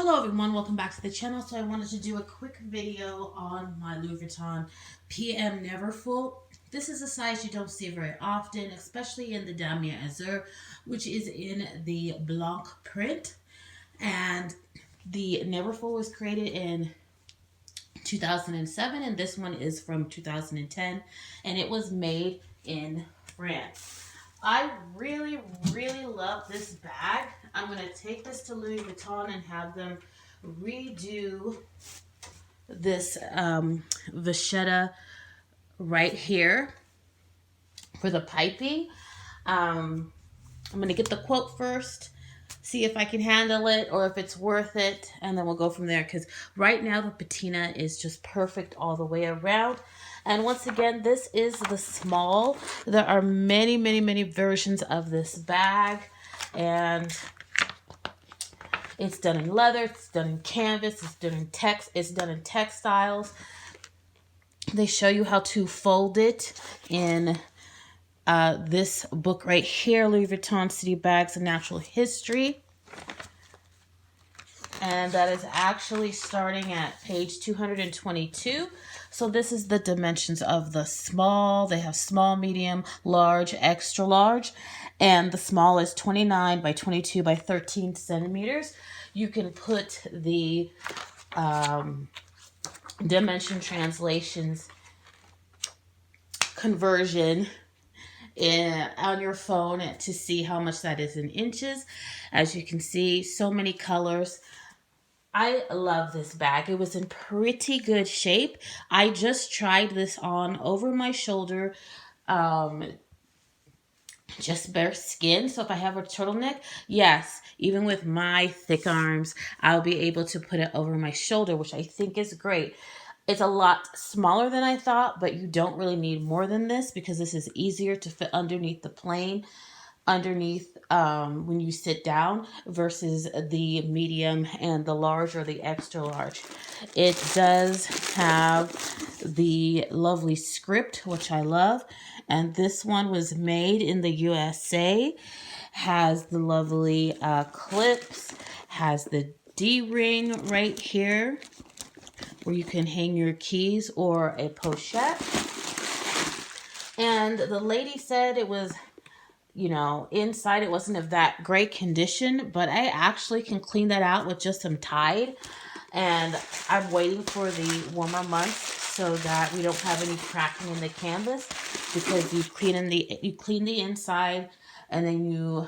Hello everyone, welcome back to the channel. So I wanted to do a quick video on my Louis Vuitton PM Neverfull. This is a size you don't see very often, especially in the Damier Azur, which is in the Blanc print. And the Neverfull was created in 2007 and this one is from 2010 and it was made in France. I really love this bag. I'm going to take this to Louis Vuitton and have them redo this vachetta right here for the piping. I'm going to get the quote first, see if I can handle it or if it's worth it, and then we'll go from there, because right now the patina is just perfect all the way around. And once again, this is the small. There are many versions of this bag, and it's done in leather, it's done in canvas, it's done in it's done in textiles. They show you how to fold it in this book right here, Louis Vuitton City Bags and Natural History. And that is actually starting at page 222. So this is the dimensions of the small. They have small, medium, large, extra large. And the small is 29 by 22 by 13 centimeters. You can put the dimension translations conversion on your phone to see how much that is in inches. As you can see, so many colors. I love this bag. It was in pretty good shape. I just tried this on over my shoulder, just bare skin. So if I have a turtleneck, yes, even with my thick arms, I'll be able to put it over my shoulder, which I think is great. It's a lot smaller than I thought, but you don't really need more than this because this is easier to fit underneath the plane, underneath when you sit down, versus the medium and the large or the extra large. It does have the lovely script, which I love, and this one was made in the USA. Has the lovely clips, has the D-ring right here where you can hang your keys or a pochette. And the lady said it was, inside it wasn't of that great condition, but I actually can clean that out with just some Tide. And I'm waiting for the warmer months so that we don't have any cracking in the canvas, because you clean the inside and then you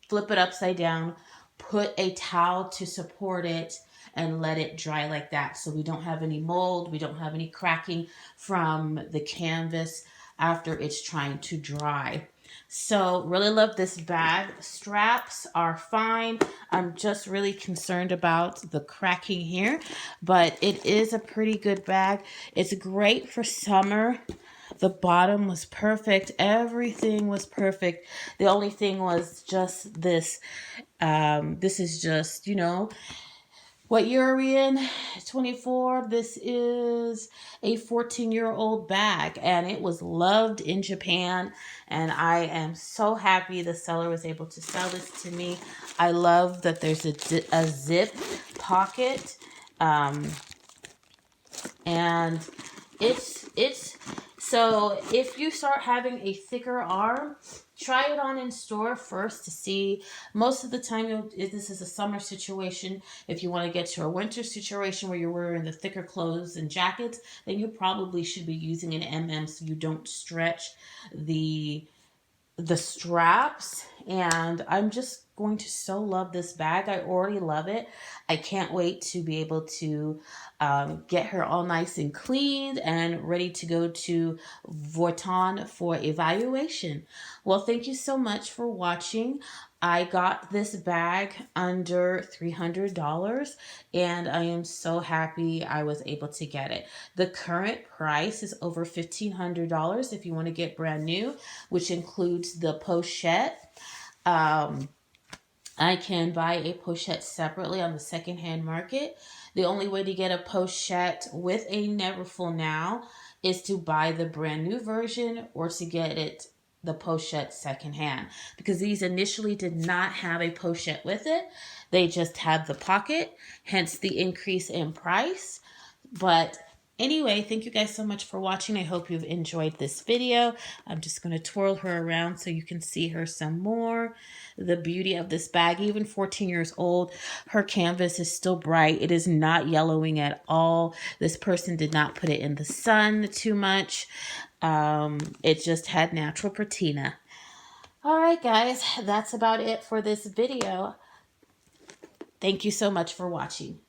flip it upside down, put a towel to support it, and let it dry like that, so we don't have any mold, we don't have any cracking from the canvas after it's trying to dry. So really love this bag. Straps are fine. I'm just really concerned about the cracking here, but it is a pretty good bag. It's great for summer. The bottom was perfect. Everything was perfect. The only thing was just this. This is just, what year are we in? 24. This is a 14-year-old bag, and it was loved in Japan, and I am so happy the seller was able to sell this to me. I love that there's a zip pocket, and it's so if you start having a thicker arm, try it on in store first to see. Most of the time, this is a summer situation. If you want to get to a winter situation where you're wearing the thicker clothes and jackets, then you probably should be using an MM so you don't stretch the straps. And I'm just going to so love this bag. I already love it. I can't wait to be able to get her all nice and cleaned and ready to go to Vuitton for evaluation. Well, thank you so much for watching. I got this bag under $300 and I am so happy I was able to get it. The current price is over $1,500 if you want to get brand new, which includes the pochette. I can buy a pochette separately on the secondhand market. The only way to get a pochette with a Neverfull now is to buy the brand new version or to get it the pochette secondhand, because these initially did not have a pochette with it. They just had the pocket, hence the increase in price. But anyway, thank you guys so much for watching. I hope you've enjoyed this video. I'm just going to twirl her around so you can see her some more. The beauty of this bag, even 14 years old, her canvas is still bright. It is not yellowing at all. This person did not put it in the sun too much. It just had natural patina. All right, guys, that's about it for this video. Thank you so much for watching.